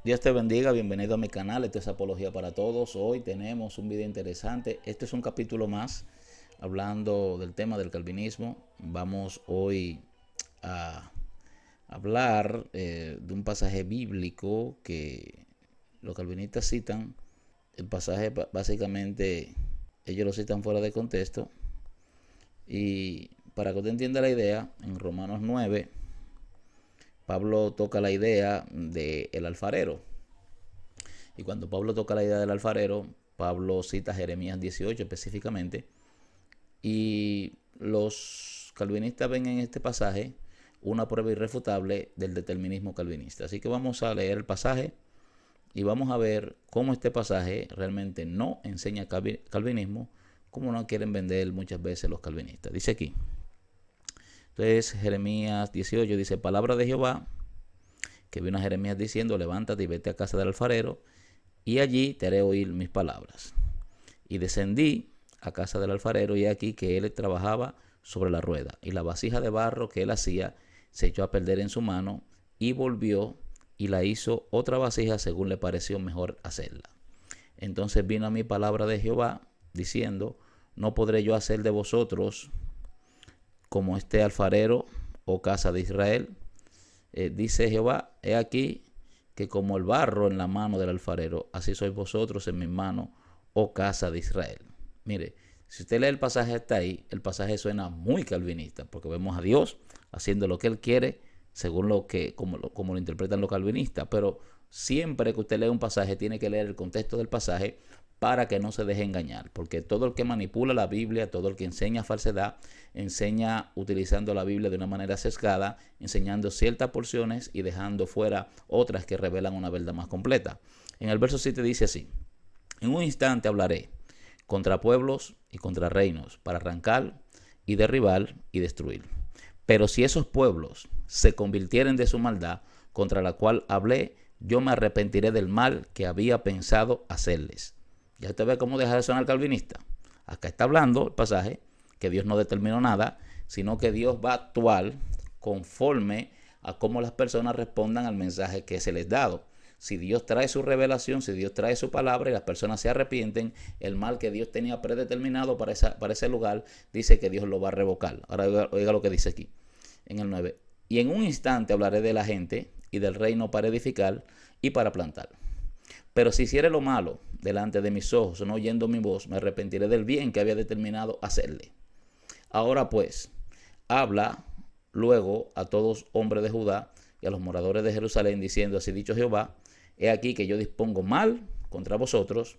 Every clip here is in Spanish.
Dios te bendiga, bienvenido a mi canal, esto es Apología para Todos. Hoy tenemos un video interesante, este es un capítulo más hablando del tema del calvinismo. Vamos hoy a hablar de un pasaje bíblico que los calvinistas citan. El pasaje básicamente ellos lo citan fuera de contexto, y para que usted entienda la idea, en Romanos 9 Pablo toca la idea del alfarero. Y cuando Pablo toca la idea del alfarero, Pablo cita Jeremías 18 específicamente. Y los calvinistas ven en este pasaje una prueba irrefutable del determinismo calvinista. Así que vamos a leer el pasaje y vamos a ver cómo este pasaje realmente no enseña calvinismo, como no quieren vender muchas veces los calvinistas. Dice aquí. Entonces Jeremías 18 dice: palabra de Jehová que vino a Jeremías diciendo: levántate y vete a casa del alfarero, y allí te haré oír mis palabras. Y descendí a casa del alfarero, y aquí que él trabajaba sobre la rueda, y la vasija de barro que él hacía se echó a perder en su mano, y volvió y la hizo otra vasija según le pareció mejor hacerla. Entonces vino a mí palabra de Jehová diciendo: no podré yo hacer de vosotros como este alfarero, oh casa de Israel. Dice Jehová: he aquí que como el barro en la mano del alfarero, así sois vosotros en mis manos, oh casa de Israel. Mire, si usted lee el pasaje hasta ahí, el pasaje suena muy calvinista, porque vemos a Dios haciendo lo que Él quiere, según como lo interpretan los calvinistas. Pero siempre que usted lee un pasaje, tiene que leer el contexto del pasaje para que no se deje engañar, porque todo el que manipula la Biblia, todo el que enseña falsedad, enseña utilizando la Biblia de una manera sesgada, enseñando ciertas porciones y dejando fuera otras que revelan una verdad más completa. En el verso 7 dice así: en un instante hablaré contra pueblos y contra reinos, para arrancar y derribar y destruir. Pero si esos pueblos se convirtieren de su maldad, contra la cual hablé, yo me arrepentiré del mal que había pensado hacerles. Ya usted ve cómo deja de sonar calvinista. Acá está hablando el pasaje que Dios no determinó nada, sino que Dios va a actuar conforme a cómo las personas respondan al mensaje que se les ha dado. Si Dios trae su revelación, si Dios trae su palabra y las personas se arrepienten, el mal que Dios tenía predeterminado para ese lugar, dice que Dios lo va a revocar. Ahora oiga lo que dice aquí, en el 9. Y en un instante hablaré de la gente y del reino para edificar y para plantar. Pero si hiciere lo malo delante de mis ojos, no oyendo mi voz, me arrepentiré del bien que había determinado hacerle. Ahora pues, habla luego a todos hombres de Judá y a los moradores de Jerusalén, diciendo: así dicho Jehová, he aquí que yo dispongo mal contra vosotros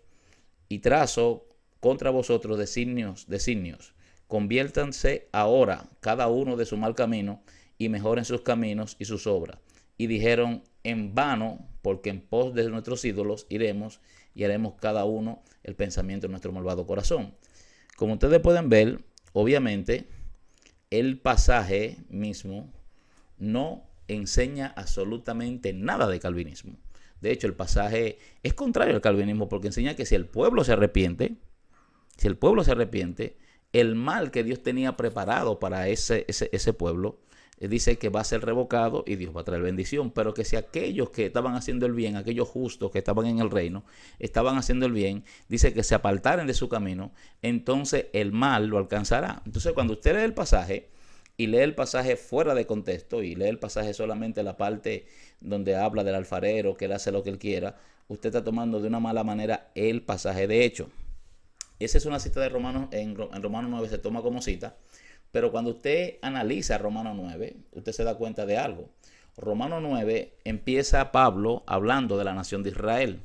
y trazo contra vosotros designios. Conviértanse ahora cada uno de su mal camino y mejoren sus caminos y sus obras. Y dijeron: en vano, porque en pos de nuestros ídolos iremos y haremos cada uno el pensamiento de nuestro malvado corazón. Como ustedes pueden ver, obviamente el pasaje mismo no enseña absolutamente nada de calvinismo. De hecho, el pasaje es contrario al calvinismo, porque enseña que si el pueblo se arrepiente, el mal que Dios tenía preparado para ese pueblo, dice que va a ser revocado y Dios va a traer bendición. Pero que si aquellos que estaban haciendo el bien, aquellos justos que estaban en el reino, estaban haciendo el bien, dice que se apartaren de su camino, entonces el mal lo alcanzará. Entonces, cuando usted lee el pasaje y lee el pasaje fuera de contexto y lee el pasaje solamente la parte donde habla del alfarero, que él hace lo que él quiera, usted está tomando de una mala manera el pasaje. De hecho, esa es una cita de Romanos, en Romanos 9 se toma como cita, pero cuando usted analiza Romanos 9, usted se da cuenta de algo. Romanos 9 empieza Pablo hablando de la nación de Israel,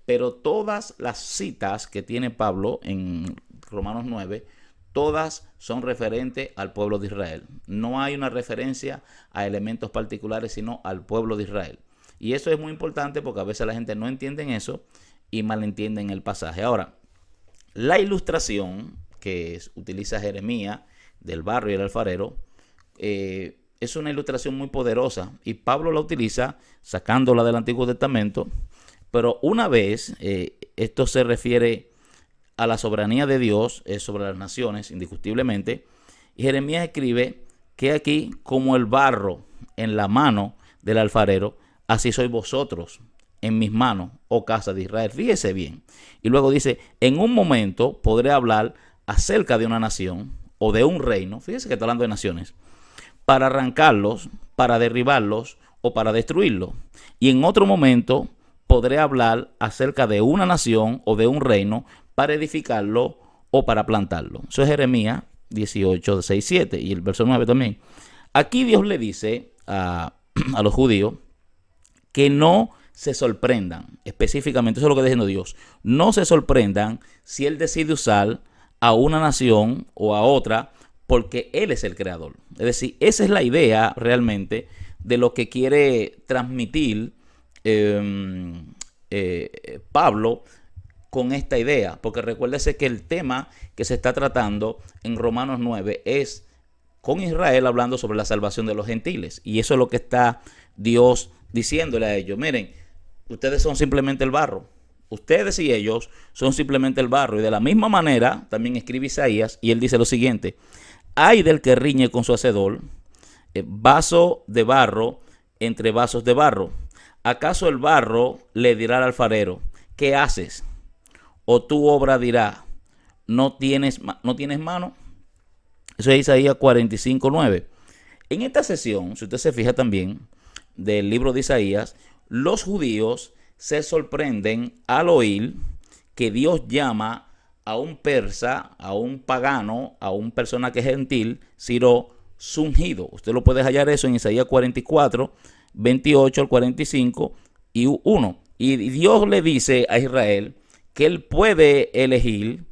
pero todas las citas que tiene Pablo en Romanos 9, todas son referentes al pueblo de Israel. No hay una referencia a elementos particulares, sino al pueblo de Israel. Y eso es muy importante, porque a veces la gente no entiende eso y malentienden el pasaje. Ahora, la ilustración que utiliza Jeremías del barro y el alfarero es una ilustración muy poderosa, y Pablo la utiliza sacándola del Antiguo Testamento. Pero una vez, esto se refiere a la soberanía de Dios sobre las naciones, indiscutiblemente. Y Jeremías escribe que aquí, como el barro en la mano del alfarero, así sois vosotros en mis manos, oh casa de Israel. Fíjese bien. Y luego dice, en un momento podré hablar acerca de una nación o de un reino. Fíjese que está hablando de naciones. Para arrancarlos, para derribarlos o para destruirlos. Y en otro momento podré hablar acerca de una nación o de un reino para edificarlo o para plantarlo. Eso es Jeremías 18, 6, 7 y el verso 9 también. Aquí Dios le dice a los judíos que no se sorprendan, específicamente, eso es lo que está diciendo Dios, no se sorprendan si Él decide usar a una nación o a otra porque Él es el creador. Es decir, esa es la idea realmente de lo que quiere transmitir Pablo con esta idea, porque recuérdese que el tema que se está tratando en Romanos 9 es con Israel hablando sobre la salvación de los gentiles, y eso es lo que está Dios diciéndole a ellos. Miren, ustedes son simplemente el barro, ustedes y ellos son simplemente el barro. Y de la misma manera también escribe Isaías, y él dice lo siguiente: ay del que riñe con su hacedor, vaso de barro entre vasos de barro. ¿Acaso el barro le dirá al alfarero, ¿qué haces? O tu obra dirá, ¿no tienes mano? Eso es Isaías 45, 9. En esta sesión, si usted se fija también, del libro de Isaías, los judíos se sorprenden al oír que Dios llama a un persa, a un pagano, a un personaje gentil, Ciro, su ungido. Usted lo puede hallar eso en Isaías 44, 28 al 45 y 1. Y Dios le dice a Israel que él puede elegir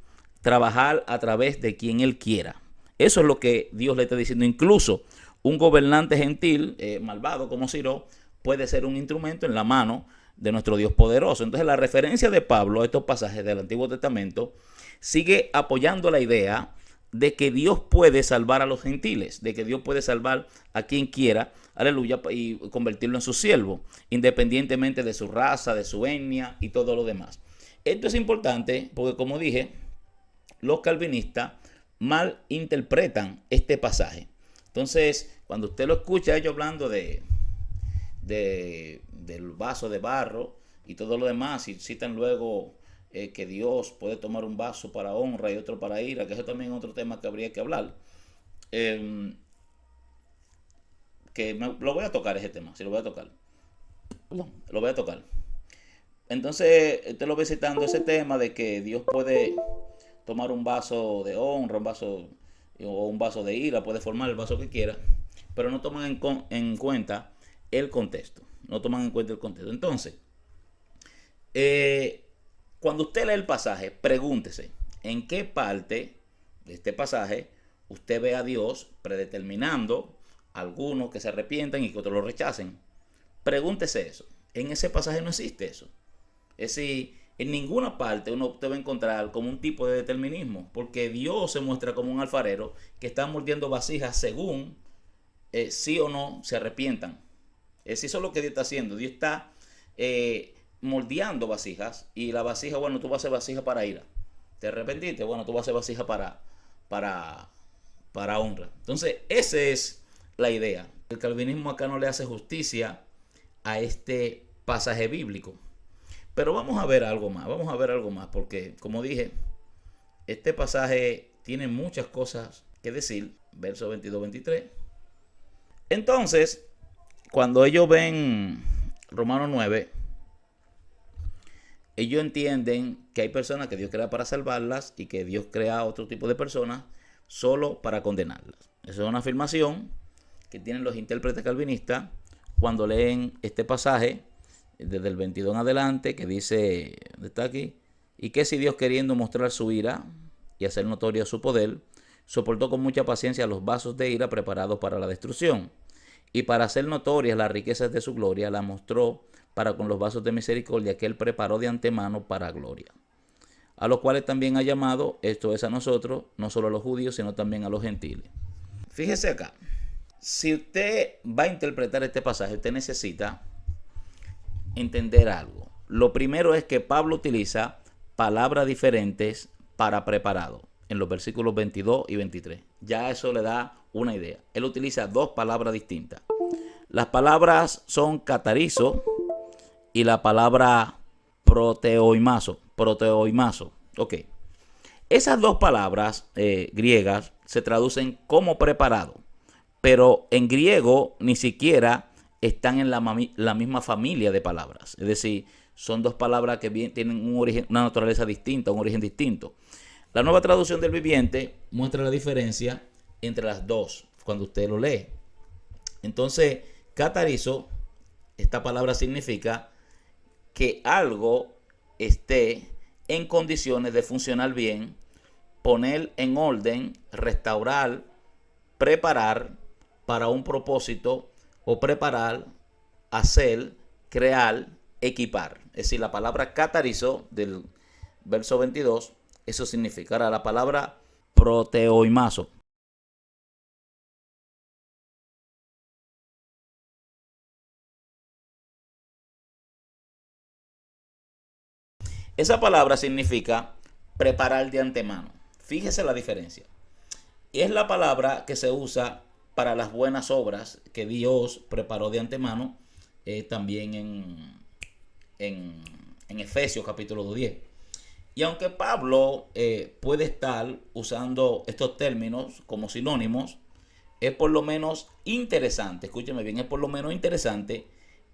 trabajar a través de quien él quiera. Eso es lo que Dios le está diciendo. Incluso un gobernante gentil, malvado como Ciro, puede ser un instrumento en la mano de nuestro Dios poderoso. Entonces la referencia de Pablo a estos pasajes del Antiguo Testamento sigue apoyando la idea de que Dios puede salvar a los gentiles, de que Dios puede salvar a quien quiera, aleluya, y convertirlo en su siervo, independientemente de su raza, de su etnia y todo lo demás. Esto es importante porque, como dije, los calvinistas mal interpretan este pasaje. Entonces, cuando usted lo escucha ellos hablando del vaso de barro y todo lo demás, y citan luego que Dios puede tomar un vaso para honra y otro para ira, que eso también es otro tema que habría que hablar, lo voy a tocar ese tema, sí lo voy a tocar. Lo voy a tocar. Entonces, usted lo ve citando ese tema de que Dios puede tomar un vaso de honra, un vaso o un vaso de ira, puede formar el vaso que quiera, pero no toman en cuenta el contexto. No toman en cuenta el contexto. Entonces, cuando usted lee el pasaje, pregúntese en qué parte de este pasaje usted ve a Dios predeterminando a algunos que se arrepientan y que otros lo rechacen. Pregúntese eso. En ese pasaje no existe eso. Es decir, en ninguna parte uno te va a encontrar como un tipo de determinismo, porque Dios se muestra como un alfarero que está mordiendo vasijas según sí o no se arrepientan. Es eso es lo que Dios está haciendo. Dios está moldeando vasijas, y la vasija, bueno, tú vas a hacer vasija para ira. ¿Te arrepentiste? Bueno, tú vas a hacer vasija para honra. Entonces, esa es la idea. El calvinismo acá no le hace justicia a este pasaje bíblico. Pero vamos a ver algo más, porque como dije, este pasaje tiene muchas cosas que decir, verso 22-23. Entonces, cuando ellos ven Romanos 9, ellos entienden que hay personas que Dios crea para salvarlas y que Dios crea otro tipo de personas solo para condenarlas. Esa es una afirmación que tienen los intérpretes calvinistas cuando leen este pasaje desde el 22 en adelante, que dice, ¿dónde está aquí? Y que si Dios, queriendo mostrar su ira y hacer notorio su poder, soportó con mucha paciencia los vasos de ira preparados para la destrucción, y para hacer notorias las riquezas de su gloria, la mostró para con los vasos de misericordia que él preparó de antemano para gloria, a los cuales también ha llamado, esto es a nosotros, no solo a los judíos, sino también a los gentiles. Fíjese acá, si usted va a interpretar este pasaje, usted necesita entender algo. Lo primero es que Pablo utiliza palabras diferentes para preparado en los versículos 22 y 23. Ya eso le da una idea. Él utiliza dos palabras distintas. Las palabras son catarizo y la palabra proteoimazo. Proteoimazo. Ok. Esas dos palabras griegas se traducen como preparado, pero en griego ni siquiera están en la misma familia de palabras. Es decir, son dos palabras que tienen un origen, una naturaleza distinta, un origen distinto. La nueva traducción del viviente muestra la diferencia entre las dos cuando usted lo lee. Entonces, catarizo, esta palabra significa que algo esté en condiciones de funcionar bien, poner en orden, restaurar, preparar para un propósito o preparar, hacer, crear, equipar. Es decir, la palabra catarizo del verso 22, eso significará la palabra proteoimazo. Esa palabra significa preparar de antemano. Fíjese la diferencia. Es la palabra que se usa para las buenas obras que Dios preparó de antemano, también en Efesios capítulo 10. Y aunque Pablo puede estar usando estos términos como sinónimos, es por lo menos interesante, escúcheme bien, es por lo menos interesante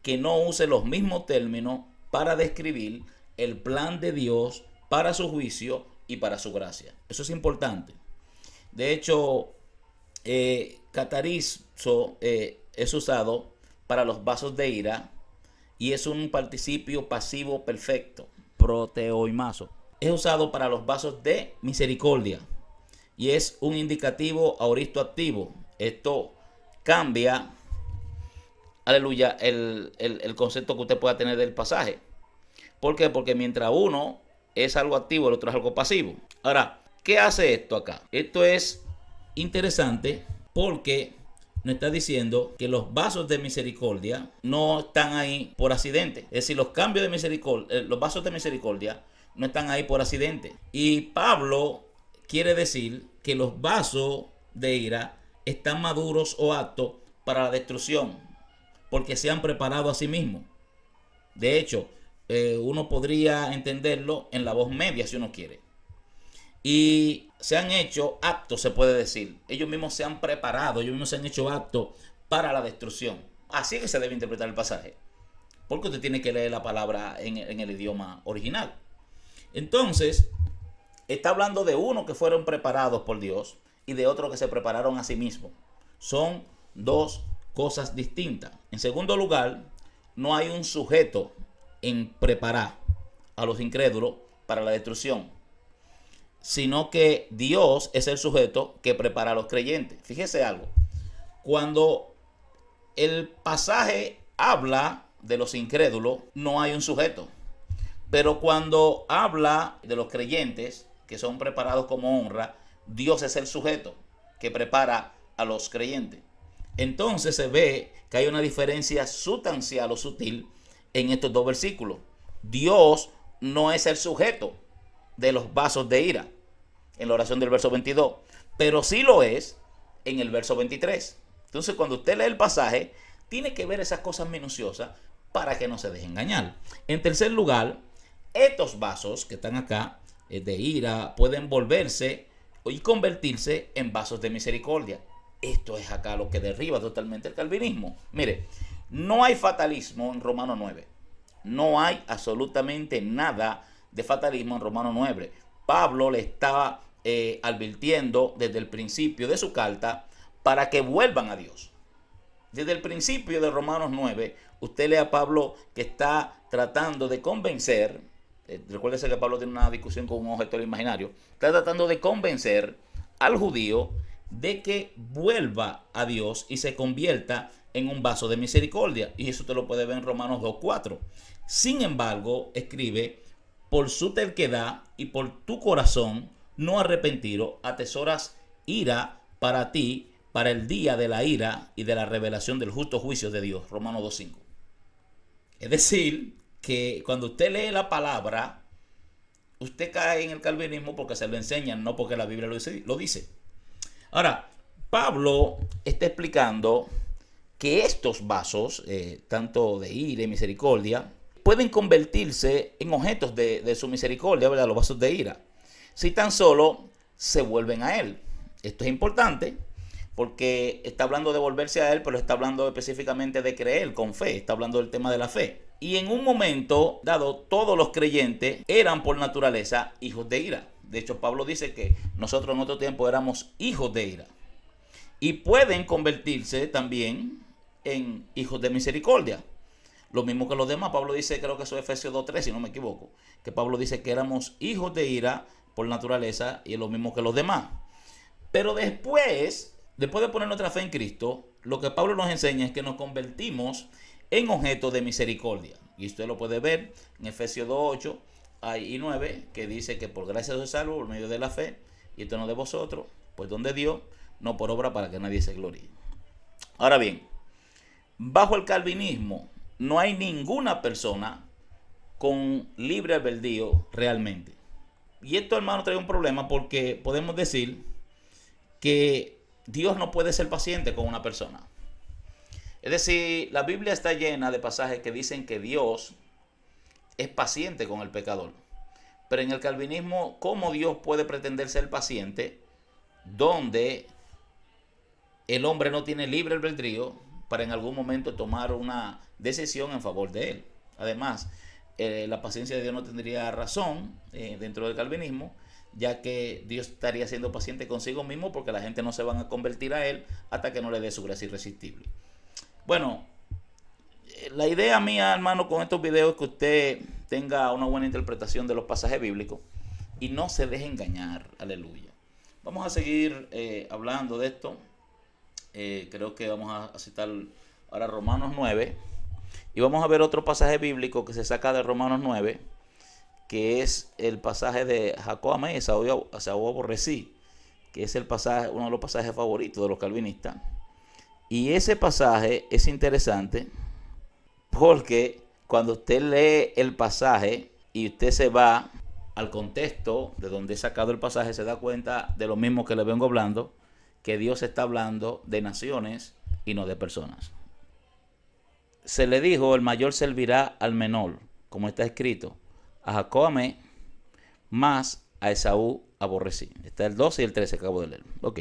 que no use los mismos términos para describir el plan de Dios para su juicio y para su gracia. Eso es importante. De hecho, catarizo es usado para los vasos de ira y es un participio pasivo perfecto. Proteoimazo. Es usado para los vasos de misericordia y es un indicativo aoristo activo. Esto cambia, aleluya, el concepto que usted pueda tener del pasaje. ¿Por qué? Porque mientras uno es algo activo, el otro es algo pasivo. Ahora, ¿qué hace esto acá? Esto es interesante porque nos está diciendo que los vasos de misericordia no están ahí por accidente. Es decir, los cambios de misericordia, los vasos de misericordia no están ahí por accidente. Y Pablo quiere decir que los vasos de ira están maduros o aptos para la destrucción, porque se han preparado a sí mismos. De hecho, uno podría entenderlo en la voz media si uno quiere. Y se han hecho aptos, se puede decir. Ellos mismos se han preparado, ellos mismos se han hecho aptos para la destrucción. Así es que se debe interpretar el pasaje, porque usted tiene que leer la palabra en el idioma original. Entonces, está hablando de uno que fueron preparados por Dios y de otro que se prepararon a sí mismos. Son dos cosas distintas. En segundo lugar, no hay un sujeto en preparar a los incrédulos para la destrucción, sino que Dios es el sujeto que prepara a los creyentes. Fíjese algo. Cuando el pasaje habla de los incrédulos, no hay un sujeto. Pero cuando habla de los creyentes que son preparados como honra, Dios es el sujeto que prepara a los creyentes. Entonces se ve que hay una diferencia sustancial o sutil en estos dos versículos. Dios no es el sujeto de los vasos de ira en la oración del verso 22, pero sí lo es en el verso 23. Entonces, cuando usted lee el pasaje, tiene que ver esas cosas minuciosas para que no se deje engañar. En tercer lugar, estos vasos que están acá de ira pueden volverse y convertirse en vasos de misericordia. Esto es acá lo que derriba totalmente el calvinismo. Mire, no hay fatalismo en Romanos 9. No hay absolutamente nada de fatalismo en Romanos 9. Pablo le estaba advirtiendo desde el principio de su carta para que vuelvan a Dios. Desde el principio de Romanos 9, usted lee a Pablo que está tratando de convencer, recuérdese que Pablo tiene una discusión con un objetor imaginario, está tratando de convencer al judío de que vuelva a Dios y se convierta en un vaso de misericordia. Y eso te lo puede ver en Romanos 2:4. Sin embargo, escribe, por su terquedad y por tu corazón no arrepentido, atesoras ira para ti, para el día de la ira y de la revelación del justo juicio de Dios. Romanos 2:5. Es decir, que cuando usted lee la palabra, usted cae en el calvinismo porque se lo enseñan, no porque la Biblia lo dice. Ahora, Pablo está explicando que estos vasos, tanto de ira y misericordia, pueden convertirse en objetos de su misericordia, ¿verdad? Los vasos de ira, si tan solo se vuelven a Él. Esto es importante porque está hablando de volverse a Él, pero está hablando específicamente de creer con fe, está hablando del tema de la fe. Y en un momento dado, todos los creyentes eran por naturaleza hijos de ira. De hecho, Pablo dice que nosotros en otro tiempo éramos hijos de ira. Y pueden convertirse también en hijos de misericordia. Lo mismo que los demás. Pablo dice, creo que eso es Efesios 2:3, si no me equivoco, que Pablo dice que éramos hijos de ira por naturaleza y es lo mismo que los demás. Pero después de poner nuestra fe en Cristo, lo que Pablo nos enseña es que nos convertimos en objetos de misericordia. Y usted lo puede ver en Efesios 2:8 y 9, que dice que por gracia sois salvos por medio de la fe, y esto no de vosotros, pues don de Dios, no por obra para que nadie se gloríe. Ahora bien, bajo el calvinismo no hay ninguna persona con libre albedrío realmente. Y esto, hermano, trae un problema porque podemos decir que Dios no puede ser paciente con una persona. Es decir, la Biblia está llena de pasajes que dicen que Dios es paciente con el pecador. Pero en el calvinismo, ¿cómo Dios puede pretender ser paciente donde el hombre no tiene libre albedrío para en algún momento tomar una decisión en favor de él? Además, la paciencia de Dios no tendría razón dentro del calvinismo, ya que Dios estaría siendo paciente consigo mismo porque la gente no se van a convertir a Él hasta que no le dé su gracia irresistible. Bueno, la idea mía, hermano, con estos videos es que usted tenga una buena interpretación de los pasajes bíblicos y no se deje engañar. Aleluya. Vamos a seguir hablando de esto. Creo que vamos a citar ahora Romanos 9 y vamos a ver otro pasaje bíblico que se saca de Romanos 9, que es el pasaje de Jacob amé, Esaú aborrecí, que es el pasaje, uno de los pasajes favoritos de los calvinistas. Y ese pasaje es interesante porque cuando usted lee el pasaje y usted se va al contexto de donde he sacado el pasaje, se da cuenta de lo mismo que le vengo hablando, que Dios está hablando de naciones y no de personas. Se le dijo, el mayor servirá al menor, como está escrito, a Jacob amé, más a Esaú aborrecí. Está el 12 y el 13 que acabo de leer. Ok.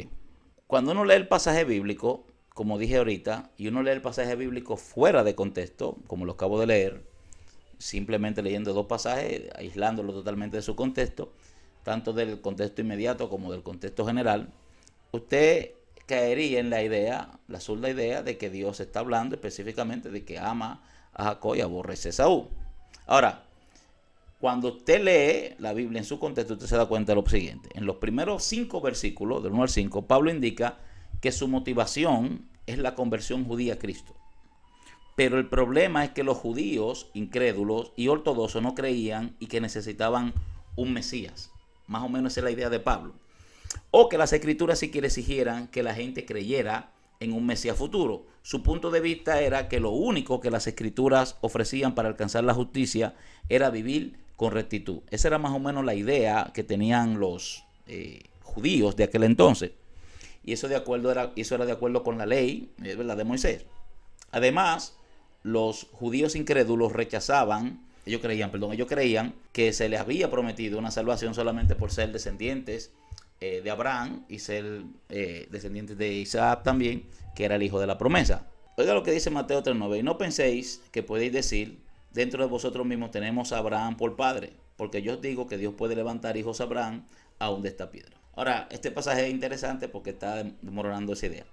Cuando uno lee el pasaje bíblico, como dije ahorita, y uno lee el pasaje bíblico fuera de contexto, como lo acabo de leer, simplemente leyendo dos pasajes, aislándolo totalmente de su contexto, tanto del contexto inmediato como del contexto general, usted caería en la idea, la absurda idea de que Dios está hablando específicamente de que ama a Jacob y aborrece a Esaú. Ahora, cuando usted lee la Biblia en su contexto, usted se da cuenta de lo siguiente. En los primeros 5 versículos, del 1 al 5, Pablo indica que su motivación es la conversión judía a Cristo. Pero el problema es que los judíos incrédulos y ortodoxos no creían y que necesitaban un Mesías. Más o menos esa es la idea de Pablo. O que las escrituras siquiera exigieran que la gente creyera en un Mesías futuro. Su punto de vista era que lo único que las escrituras ofrecían para alcanzar la justicia era vivir con rectitud. Esa era más o menos la idea que tenían los judíos de aquel entonces. Y eso era de acuerdo con la ley, ¿verdad?, de Moisés. Además, los judíos incrédulos ellos creían que se les había prometido una salvación solamente por ser descendientes de Abraham y ser descendientes de Isaac también, que era el hijo de la promesa. Oiga lo que dice Mateo 3:9, y no penséis que podéis decir, dentro de vosotros mismos tenemos a Abraham por padre, porque yo os digo que Dios puede levantar hijos a Abraham aún de esta piedra. Ahora, este pasaje es interesante porque está desmoronando esa idea.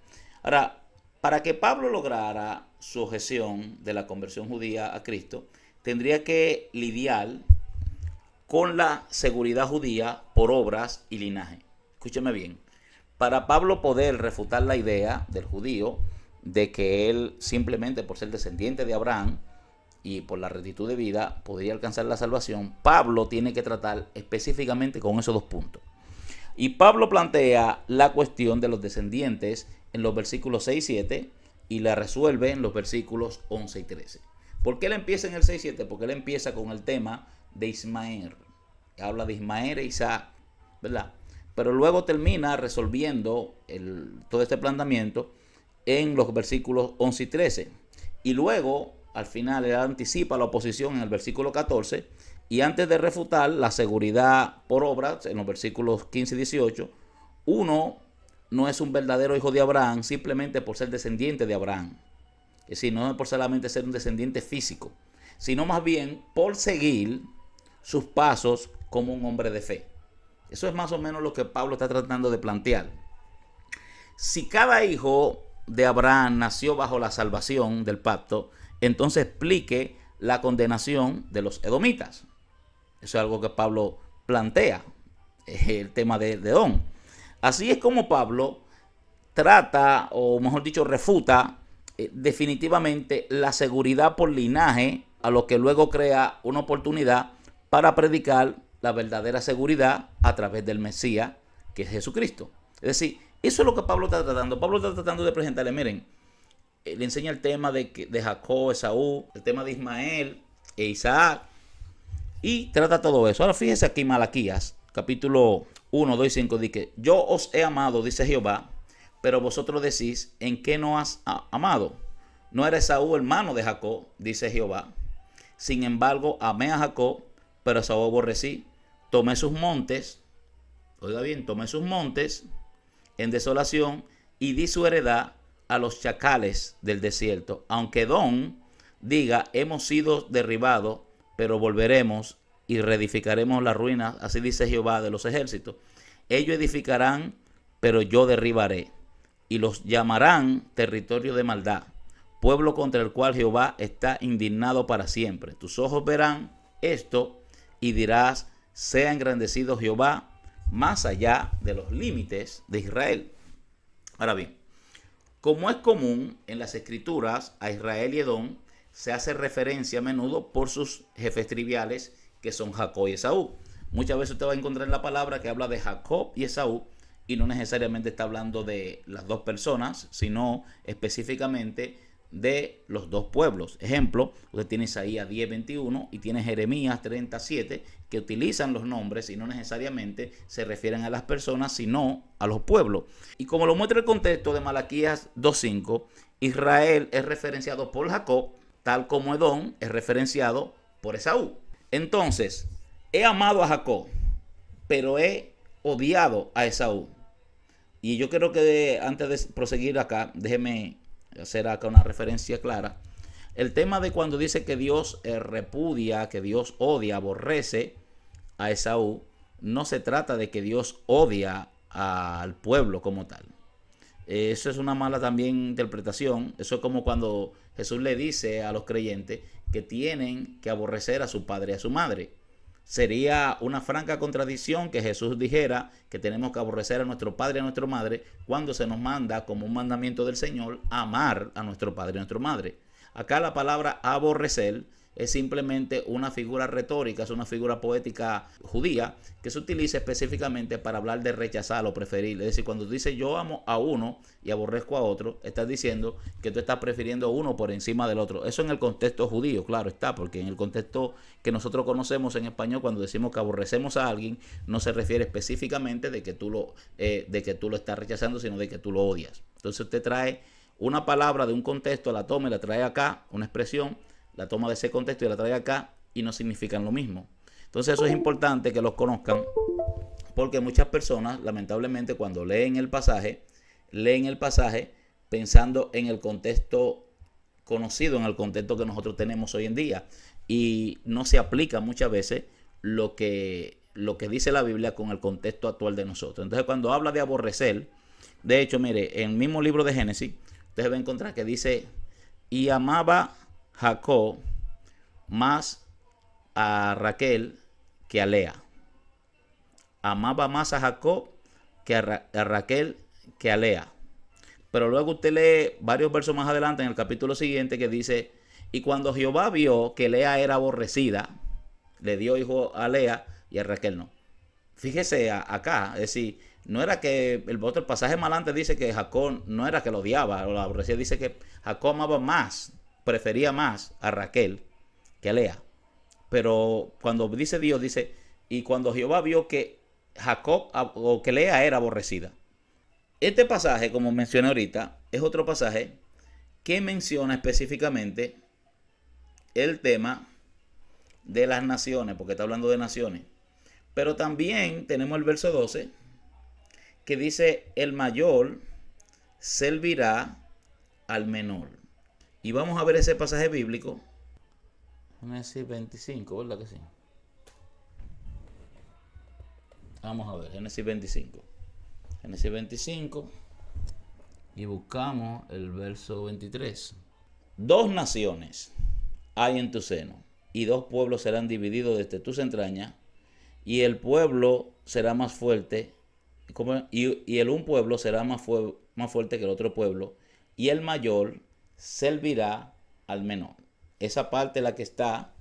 Ahora, para que Pablo lograra su objeción de la conversión judía a Cristo, tendría que lidiar con la seguridad judía por obras y linaje. Escúcheme bien. Para Pablo poder refutar la idea del judío de que él simplemente por ser descendiente de Abraham y por la rectitud de vida podría alcanzar la salvación, Pablo tiene que tratar específicamente con esos dos puntos. Y Pablo plantea la cuestión de los descendientes en los versículos 6 y 7 y la resuelve en los versículos 11 y 13. ¿Por qué él empieza en el 6 y 7? Porque él empieza con el tema de Ismael. Habla de Ismael e Isaac, ¿verdad? Pero luego termina resolviendo todo este planteamiento en los versículos 11 y 13. Y luego al final él anticipa la oposición en el versículo 14, y antes de refutar la seguridad por obras, en los versículos 15 y 18, uno no es un verdadero hijo de Abraham simplemente por ser descendiente de Abraham. Es decir, no es por solamente ser un descendiente físico, sino más bien por seguir sus pasos como un hombre de fe. Eso es más o menos lo que Pablo está tratando de plantear. Si cada hijo de Abraham nació bajo la salvación del pacto, entonces explique la condenación de los edomitas. Eso es algo que Pablo plantea, el tema de Edom. Así es como Pablo trata, o mejor dicho, refuta definitivamente la seguridad por linaje, a lo que luego crea una oportunidad para predicar la verdadera seguridad a través del Mesías, que es Jesucristo. Es decir, eso es lo que Pablo está tratando. Pablo está tratando de presentarle, miren, le enseña el tema de Jacob, Esaú, el tema de Ismael e Isaac, y trata todo eso. Ahora fíjese aquí Malaquías, capítulo 1, 2 y 5, dice: yo os he amado, dice Jehová, pero vosotros decís, ¿en qué no has amado? No era Esaú hermano de Jacob, dice Jehová. Sin embargo, amé a Jacob, pero a Esaú aborrecí. Tomé sus montes, oiga bien, tomé sus montes en desolación y di su heredad a los chacales del desierto. Aunque Edom diga, hemos sido derribados, pero volveremos y reedificaremos las ruinas, así dice Jehová de los ejércitos. Ellos edificarán, pero yo derribaré, y los llamarán territorio de maldad, pueblo contra el cual Jehová está indignado para siempre. Tus ojos verán esto y dirás, sea engrandecido Jehová más allá de los límites de Israel. Ahora bien, como es común en las escrituras, a Israel y Edom se hace referencia a menudo por sus jefes triviales, que son Jacob y Esaú. Muchas veces usted va a encontrar la palabra que habla de Jacob y Esaú, y no necesariamente está hablando de las dos personas, sino específicamente de los dos pueblos. Ejemplo, usted tiene Isaías 10:21 y tiene Jeremías 37, que utilizan los nombres y no necesariamente se refieren a las personas, sino a los pueblos. Y como lo muestra el contexto de Malaquías 2:5, Israel es referenciado por Jacob, tal como Edom es referenciado por Esaú. Entonces, he amado a Jacob, pero he odiado a Esaú. Y yo creo que antes de proseguir acá, déjeme hacer acá una referencia clara. El tema de cuando dice que Dios repudia, que Dios odia, aborrece a Esaú, no se trata de que Dios odia al pueblo como tal. Eso es una mala también interpretación. Eso es como cuando Jesús le dice a los creyentes que tienen que aborrecer a su padre y a su madre. Sería una franca contradicción que Jesús dijera que tenemos que aborrecer a nuestro padre y a nuestra madre cuando se nos manda, como un mandamiento del Señor, amar a nuestro padre y a nuestra madre. Acá la palabra aborrecer es simplemente una figura retórica, es una figura poética judía que se utiliza específicamente para hablar de rechazar o preferir. Es decir, cuando tú dices yo amo a uno y aborrezco a otro, estás diciendo que tú estás prefiriendo a uno por encima del otro. Eso en el contexto judío, claro está, porque en el contexto que nosotros conocemos en español, cuando decimos que aborrecemos a alguien, no se refiere específicamente de que tú lo estás rechazando, sino de que tú lo odias. Entonces usted trae una palabra de un contexto, la toma y la trae acá, una expresión, la toma de ese contexto y la trae acá, y no significan lo mismo. Entonces eso es importante que los conozcan, porque muchas personas, lamentablemente, cuando leen el pasaje pensando en el contexto conocido, en el contexto que nosotros tenemos hoy en día, y no se aplica muchas veces lo que dice la Biblia con el contexto actual de nosotros. Entonces, cuando habla de aborrecer, de hecho, mire, en el mismo libro de Génesis, usted va a encontrar que dice, y amaba Jacob más a Raquel que a Lea. Amaba más a Jacob que a Raquel que a Lea. Pero luego usted lee varios versos más adelante en el capítulo siguiente que dice, y cuando Jehová vio que Lea era aborrecida, le dio hijo a Lea y a Raquel no. Fíjese acá, es decir, no era que el otro pasaje más adelante dice que Jacob no era que lo odiaba o la aborrecía, dice que Jacob amaba más, prefería más a Raquel que a Lea. Pero cuando dice Dios, dice, y cuando Jehová vio que Jacob o que Lea era aborrecida. Este pasaje, como mencioné ahorita, es otro pasaje que menciona específicamente el tema de las naciones, porque está hablando de naciones. Pero también tenemos el verso 12, que dice, el mayor servirá al menor. Y vamos a ver ese pasaje bíblico. Génesis 25, ¿verdad que sí? Vamos a ver, Génesis 25. Génesis 25. Y buscamos el verso 23. 2 naciones hay en tu seno, y 2 pueblos serán divididos desde tus entrañas, y el pueblo será más fuerte, y el un pueblo será más fuerte que el otro pueblo, y el mayor servirá al menor. Esa parte es la que está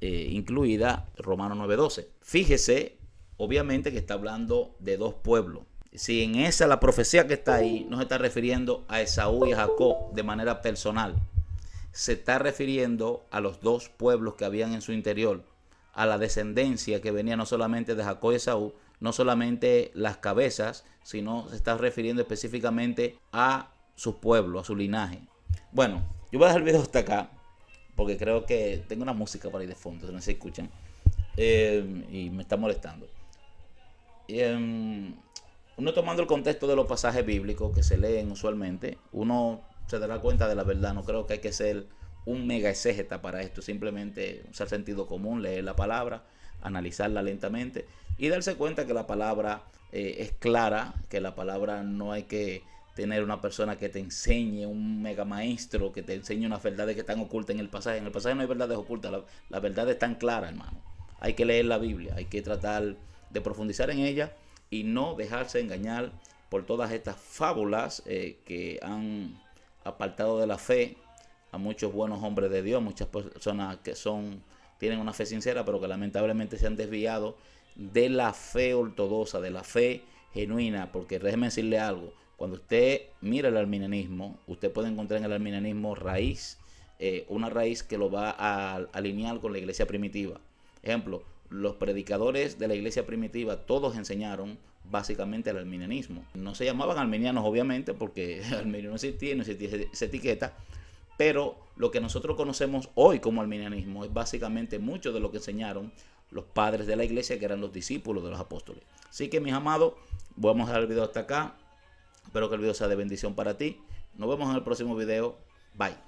incluida Romanos 9:12. Fíjese, obviamente que está hablando de 2 pueblos. Si en esa la profecía que está ahí no se está refiriendo a Esaú y a Jacob de manera personal, se está refiriendo a los 2 pueblos que habían en su interior, a la descendencia que venía no solamente de Jacob y Esaú, no solamente las cabezas, sino se está refiriendo específicamente a su pueblo, a su linaje. Bueno, yo voy a dejar el video hasta acá, porque creo que tengo una música por ahí de fondo, no se escuchan, y me está molestando. Uno tomando el contexto de los pasajes bíblicos que se leen usualmente, uno se dará cuenta de la verdad. No creo que hay que ser un mega exégeta para esto, simplemente usar sentido común, leer la palabra, analizarla lentamente y darse cuenta que la palabra es clara, que la palabra no hay que tener una persona que te enseñe, un mega maestro que te enseñe unas verdades que están ocultas en el pasaje. En el pasaje no hay verdades ocultas, la verdad es tan clara, hermano. Hay que leer la Biblia, hay que tratar de profundizar en ella y no dejarse engañar por todas estas fábulas que han apartado de la fe a muchos buenos hombres de Dios, muchas personas que tienen una fe sincera, pero que lamentablemente se han desviado de la fe ortodoxa, de la fe genuina. Porque déjeme decirle algo, cuando usted mira el arminianismo, usted puede encontrar en el arminianismo una raíz que lo va a alinear con la iglesia primitiva. Ejemplo, los predicadores de la iglesia primitiva todos enseñaron básicamente el arminianismo. No se llamaban arminianos, obviamente, porque arminio no existía esa etiqueta, pero lo que nosotros conocemos hoy como arminianismo es básicamente mucho de lo que enseñaron los padres de la iglesia, que eran los discípulos de los apóstoles. Así que, mis amados, vamos a dejar el video hasta acá. Espero que el video sea de bendición para ti. Nos vemos en el próximo video. Bye.